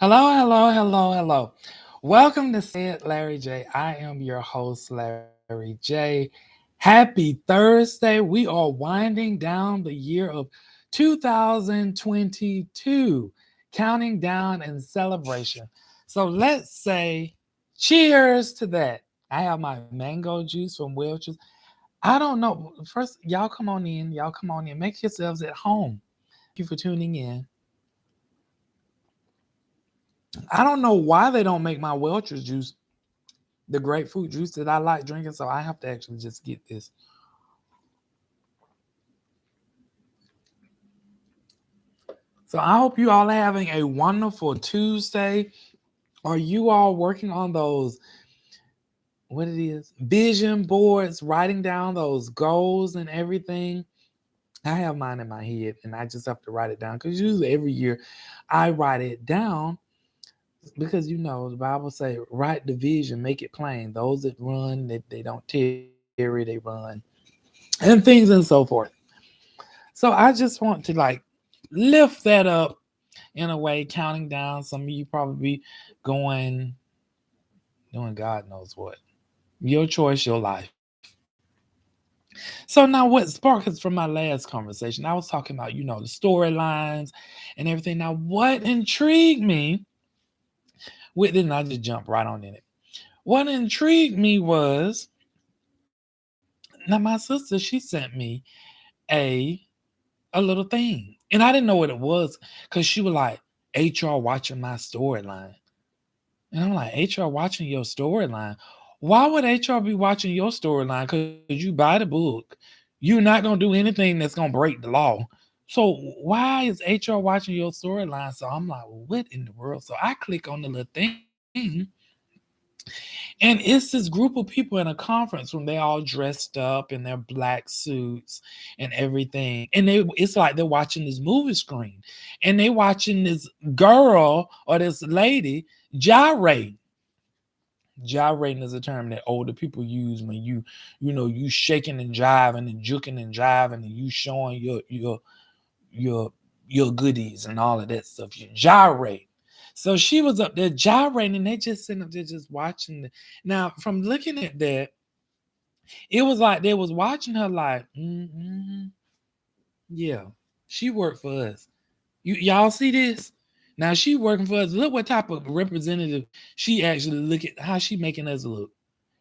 Hello, hello, hello, hello. Welcome to Say It, Larry J. I am your host, Larry J. Happy Thursday. We are winding down the year of 2022, counting down in celebration. So let's say cheers to that. I have my mango juice from Welch's. I don't know. First, y'all come on in. Y'all come on in. Make yourselves at home. Thank you for tuning in. I don't know why they don't make my Welch's juice the grapefruit juice that I like drinking, so I have to actually just get this. So I hope you all are having a wonderful Tuesday. Are you all working on those what it is vision boards, writing down those goals and everything? I have mine in my head, and I just have to write it down because usually every year I write it down because the Bible say write the vision, make it plain. Those that run, they don't tarry, they run, and things and so forth. So I just want to like lift that up in a way, counting down. Some of you probably going doing God knows what. Your choice, your life. So now what sparked from my last conversation, I was talking about, the storylines and everything. Now what intrigued me with it, and I just jumped right on in it. What intrigued me was now my sister, she sent me a a little thing. And I didn't know what it was because she was like, HR watching my storyline. And I'm like, HR watching your storyline? Why would HR be watching your storyline? Because you buy the book. You're not going to do anything that's going to break the law. So why is HR watching your storyline? So I'm like, well, what in the world? So I click on the little thing. And it's this group of people in a conference room. They all dressed up in their black suits and everything. And it's like they're watching this movie screen. And they watching this girl or this lady gyrate. Gyrating is a term that older people use when you shaking and jiving and juking and jiving and you showing your your goodies and all of that stuff. You gyrate. So she was up there gyrating, and they just sitting up there just watching. Now, from looking at that, it was like they was watching her like, yeah, she worked for us. Y'all see this? Now she working for us. Look what type of representative she actually look at how she making us look.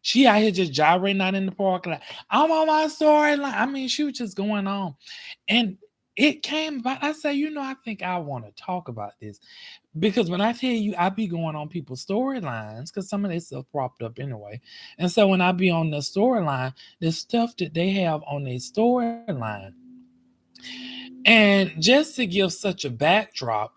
She out here just gyrating out in the park like I'm on my storyline. I mean, she was just going on. And it came about. I say, I think I want to talk about this. Because when I tell you I be going on people's storylines, because some of this stuff propped up anyway. And so when I be on the storyline, the stuff that they have on their storyline, and just to give such a backdrop,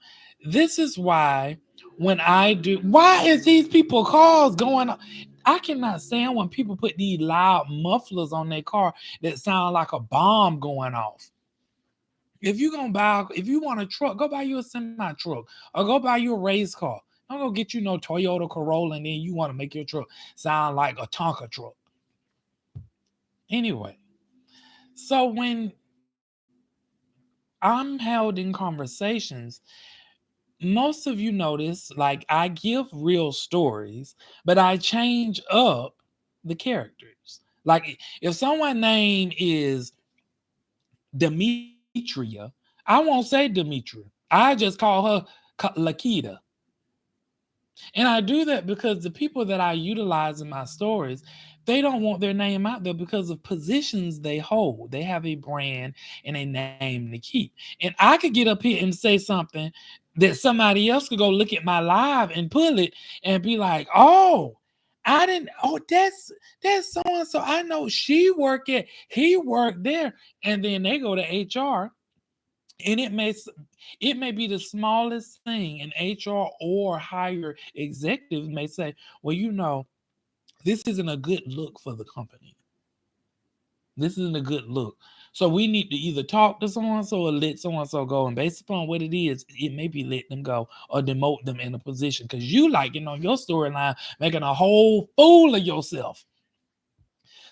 this is why when I do, why is these people cars going on? I cannot stand when people put these loud mufflers on their car that sound like a bomb going off. If you want a truck, go buy you a semi truck or go buy you a race car. Don't go get you no Toyota Corolla and then you want to make your truck sound like a Tonka truck. Anyway, so when I'm held in conversations, most of you notice like I give real stories, but I change up the characters. Like if someone's name is Demetria, I won't say Demetria. I just call her Lakita. And I do that because the people that I utilize in my stories, they don't want their name out there because of positions they hold. They have a brand and a name to keep. And I could get up here and say something that somebody else could go look at my live and pull it and be like, oh, I didn't, oh, that's so and so. I know she worked at, he worked there. And then they go to HR and it may be the smallest thing, and HR or higher executives may say, well, this isn't a good look for the company. This isn't a good look. So we need to either talk to someone so or let someone so go. And based upon what it is, it may be let them go or demote them in a position because you like your storyline making a whole fool of yourself.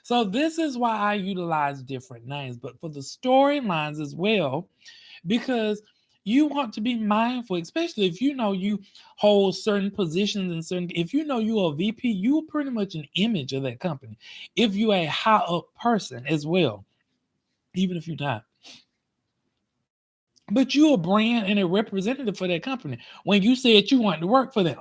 So this is why I utilize different names, but for the storylines as well, because You want to be mindful, especially if you know you hold certain positions and certain. If you know you're a VP, you're pretty much an image of that company. If you're a high up person as well, even if you're not, but you're a brand and a representative for that company. When you said you want to work for them,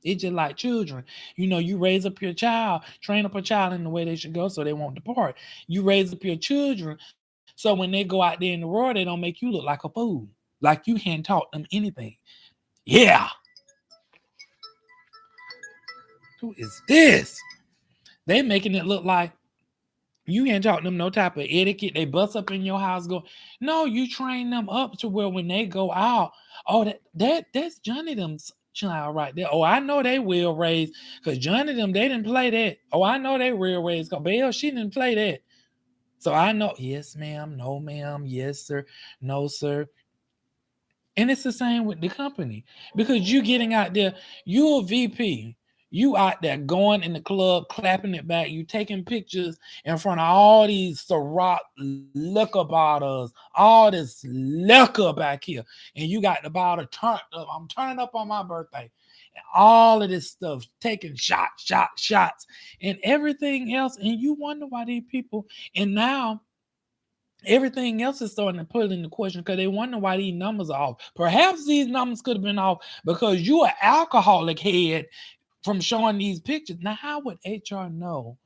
it's just like children. You know, you raise up your child, train up a child in the way they should go so they won't depart. You raise up your children so when they go out there in the world, they don't make you look like a fool. Like you hadn't taught them anything. Yeah. Who is this? They making it look like you ain't taught them no type of etiquette. They bust up in your house, go. No, you train them up to where when they go out, oh, that's Johnny them's child right there. Oh, I know they will raise because Johnny them they didn't play that. Oh, I know they will raise because Belle she didn't play that. So I know, yes, ma'am, no, ma'am, yes, sir, no, sir. And it's the same with the company because you getting out there, you a VP. You out there going in the club, clapping it back. You taking pictures in front of all these Ciroc liquor bottles, all this liquor back here. And you got the bottle turned up. I'm turning up on my birthday. And all of this stuff, taking shots, and everything else. And you wonder why these people, and now everything else is starting to put into question because they wonder why these numbers are off. Perhaps these numbers could have been off because you are alcoholic head from showing these pictures. Now, how would HR know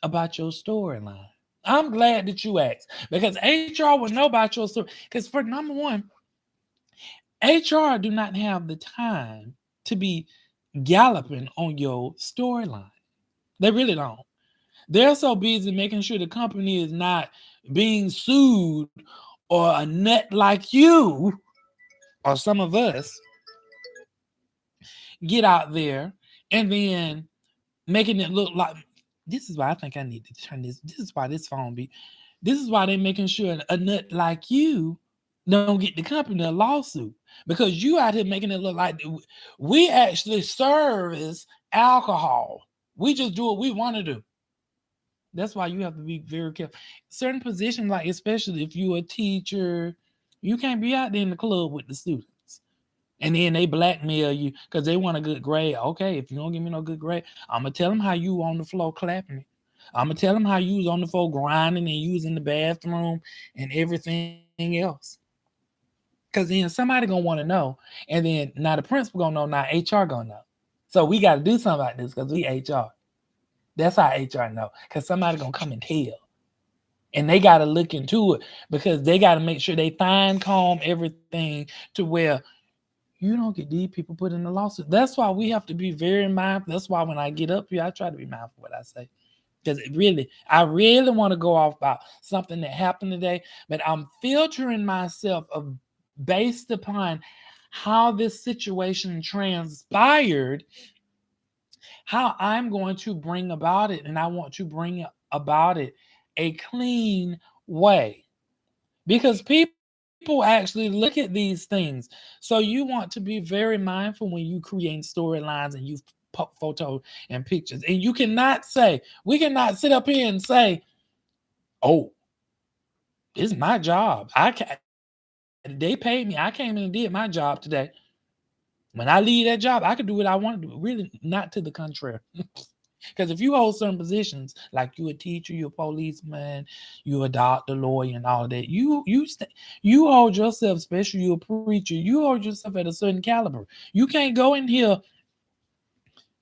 about your storyline? I'm glad that you asked because HR would know about your story. Because for number one, HR do not have the time to be galloping on your storyline. They really don't. They're so busy making sure the company is not being sued or a nut like you or some of us get out there and then making it look like this is why I think I need to turn this. This is why this phone be. This is why they're making sure a nut like you don't get the company a lawsuit because you out here making it look like we actually service alcohol. We just do what we want to do. That's why you have to be very careful. Certain positions, like especially if you're a teacher, you can't be out there in the club with the students. And then they blackmail you because they want a good grade. Okay, if you don't give me no good grade, I'm gonna tell them how you on the floor clapping it. I'm gonna tell them how you was on the floor grinding and using the bathroom and everything else. Cause then somebody gonna want to know, and then now the principal gonna know, now HR gonna know. So we got to do something like this because we HR. That's how HR know. Cause somebody gonna come and tell. And they got to look into it because they got to make sure they fine comb everything to where you don't get these people put in the lawsuit. That's why we have to be very mindful. That's why when I get up here, I try to be mindful what I say. Because I really want to go off about something that happened today, but I'm filtering myself based upon how this situation transpired, how I'm going to bring about it, and I want to bring about it a clean way because people actually look at these things. So you want to be very mindful when you create storylines and you photos and pictures. And you cannot say, we cannot sit up here and say, oh, this is my job. They paid me. I came in and did my job today. When I leave that job, I can do what I want to do. Really, not to the contrary. Because if you hold certain positions, like you a teacher, you're a policeman, you're a doctor, lawyer, and all that, you hold yourself, especially you're a preacher, you hold yourself at a certain caliber. You can't go in here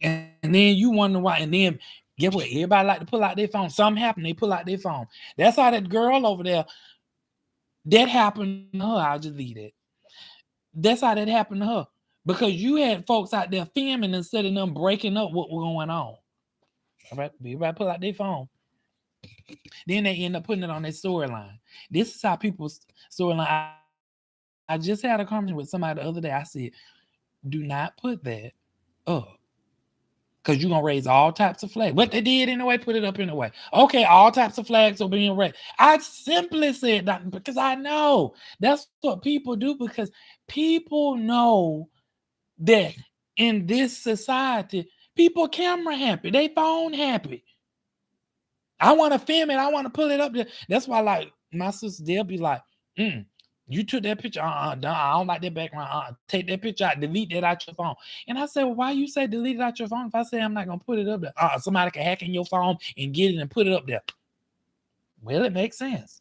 and then you wonder why. And then get what? Everybody like to pull out their phone. Something happened, they pull out their phone. That's how that girl over there. That happened to her. I'll just leave it. That's how that happened to her because you had folks out there filming instead of them breaking up what was going on. All right, everybody pull out their phone. Then they end up putting it on their storyline. This is how people's storyline. I just had a conversation with somebody the other day. I said, do not put that up because you're gonna raise all types of flags. What they did anyway, put it up anyway. Okay, all types of flags are being raised. I simply said that because I know that's what people do because people know that in this society, people camera happy, they phone happy. I want to film it. I want to pull it up there. That's why, like, My sister, they'll be like, you took that picture. I don't like that background. Take that picture out, delete that out your phone. And I said, well, why you say delete it out your phone if I say I'm not gonna put it up there? Somebody can hack in your phone and get it and put it up there. Well, it makes sense.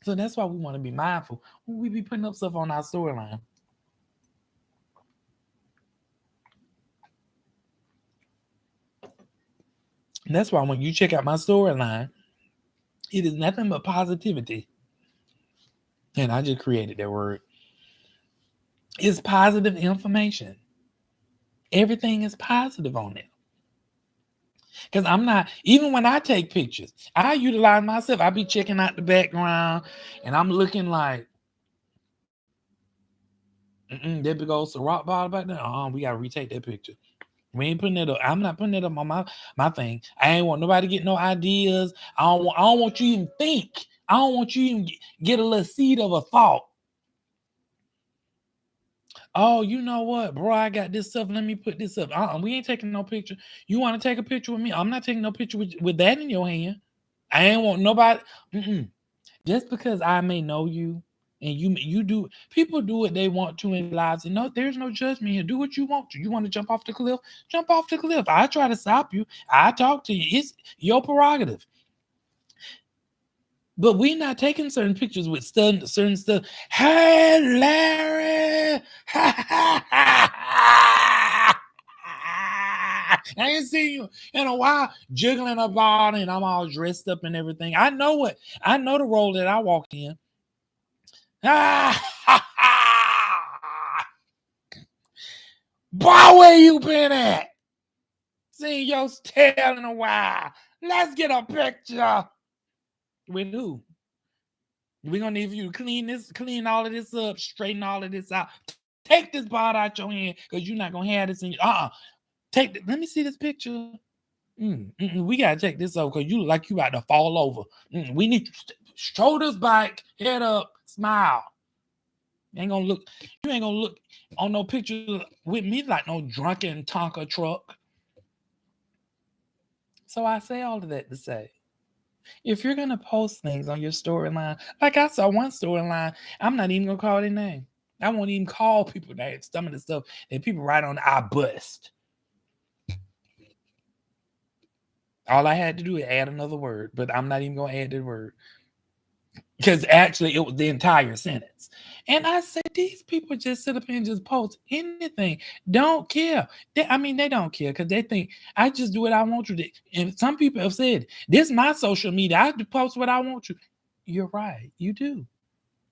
So that's why we want to be mindful when we be putting up stuff on our storyline. And that's why when you check out my storyline, it is nothing but positivity. And I just created that word. It's positive information. Everything is positive on it. Because I'm not, even when I take pictures, I utilize myself. I be checking out the background and I'm looking like, there goes the rock bottle back there. We got to retake that picture. We ain't putting it up. I'm not putting it up on my thing. I ain't want nobody to get no ideas. I don't want you even think. I don't want you even get a little seed of a thought. Oh, you know what, bro? I got this stuff. Let me put this up. We ain't taking no picture. You want to take a picture with me? I'm not taking no picture with that in your hand. I ain't want nobody. Just because I may know you and you do, people do what they want to in lives, and no, there's no judgment here. Do what you want to. You want to jump off the cliff? Jump off the cliff. I try to stop you. I talk to you. It's your prerogative. But we're not taking certain pictures with certain stuff. Hey, Larry! I ain't seen you in a while jiggling about and I'm all dressed up and everything. I know the role that I walk in. Boy, where you been at? Seen your tail in a while. Let's get a picture. With who? We're gonna need you to clean all of this up, straighten all of this out. Take this bottle out your hand because you're not gonna have this in your let me see this picture. We gotta take this over because you look like you about to fall over. We need shoulders back, head up, smile. You ain't gonna look on no picture with me like no drunken Tonka truck. So I say all of that to say, if you're gonna post things on your storyline, like I saw one storyline, I'm not even gonna call their name. I won't even call people names. Some of the stuff that people write on, I bust. All I had to do is add another word, but I'm not even gonna add that word. Because actually it was the entire sentence. And I said, these people just sit up and just post anything. Don't care. They don't care because they think I just do what I want to. And some people have said, this is my social media. I post what I want to. You're right. You do.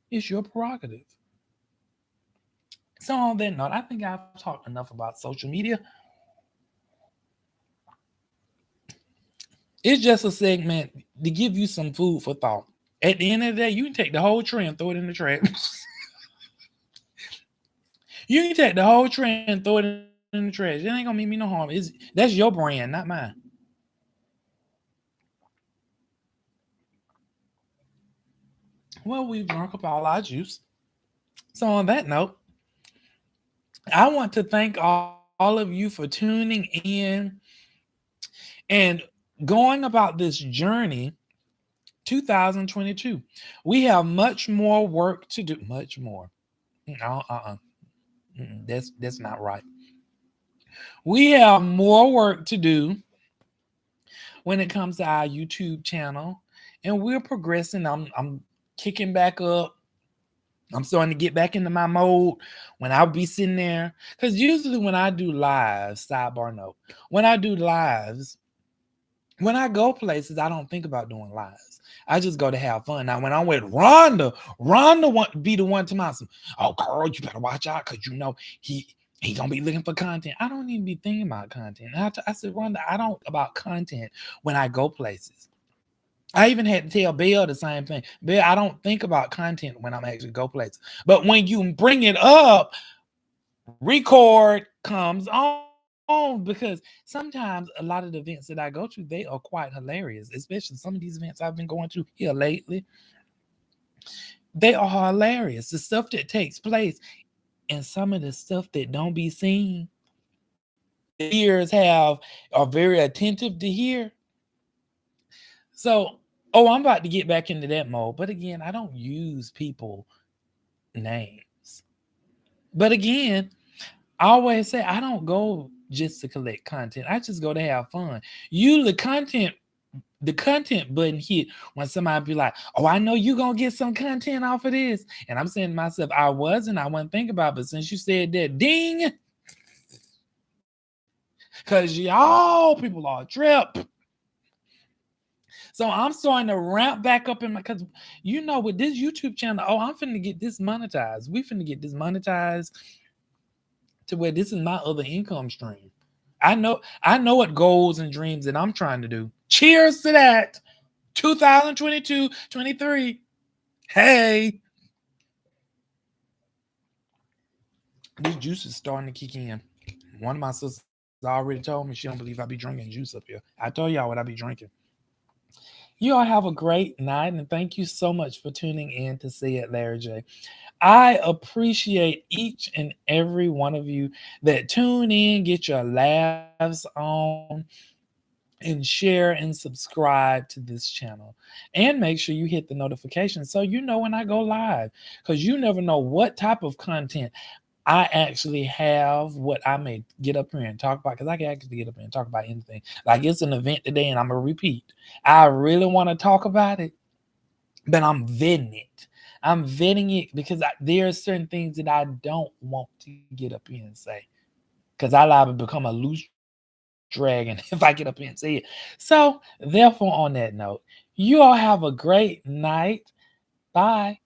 It's your prerogative. So on that note, I think I've talked enough about social media. It's just a segment to give you some food for thought. At the end of the day, you can take the whole tree and throw it in the trash. You can take the whole tree and throw it in the trash. It ain't gonna mean me no harm. That's your brand, not mine. Well, we've drunk up all our juice. So on that note, I want to thank all of you for tuning in and going about this journey 2022. We have much more work to do. Much more. That's not right. We have more work to do when it comes to our YouTube channel, and we're progressing. I'm kicking back up. I'm starting to get back into my mode when I'll be sitting there. Because usually when I do lives, sidebar note, when I do lives, when I go places, I don't think about doing lives. I just go to have fun. Now, when I'm with Rhonda want be the one to my, oh, Carl, you better watch out because you know he gonna be looking for content. I don't even be thinking about content. I said, Rhonda, I don't about content when I go places. I even had to tell Bill the same thing. Bill, I don't think about content when I'm actually go places. But when you bring it up, record comes on because sometimes a lot of the events that I go to, they are quite hilarious, especially some of these events I've been going to here lately. They are hilarious. The stuff that takes place and some of the stuff that don't be seen, the ears are very attentive to hear. So Oh, I'm about to get back into that mode. But again, I don't use people names. But again, I always say I don't go just to collect content. I just go to have fun. You the content button hit when somebody be like, "Oh, I know you gonna get some content off of this," and I'm saying to myself, "I wasn't. I wasn't thinking about it, but since you said that, ding, because y'all people are trip." So I'm starting to ramp back up in my because with this YouTube channel, oh, I'm finna get this monetized. We finna get this monetized to where this is my other income stream. I know what goals and dreams that I'm trying to do. Cheers to that. 2022, 23. Hey, this juice is starting to kick in. One of my sisters already told me she don't believe I be drinking juice up here. I told y'all what I be drinking. You all have a great night, and thank you so much for tuning in to See It, Larry J. I appreciate each and every one of you that tune in, get your laughs on, and share and subscribe to this channel. And make sure you hit the notification so you know when I go live, because you never know what type of content I actually have, what I may get up here and talk about, because I can actually get up here and talk about anything. Like it's an event today, and I'm gonna repeat. I really want to talk about it, but I'm vetting it. I'm vetting it because there are certain things that I don't want to get up here and say, because I liable to become a loose dragon if I get up here and say it. So, therefore, on that note, you all have a great night. Bye.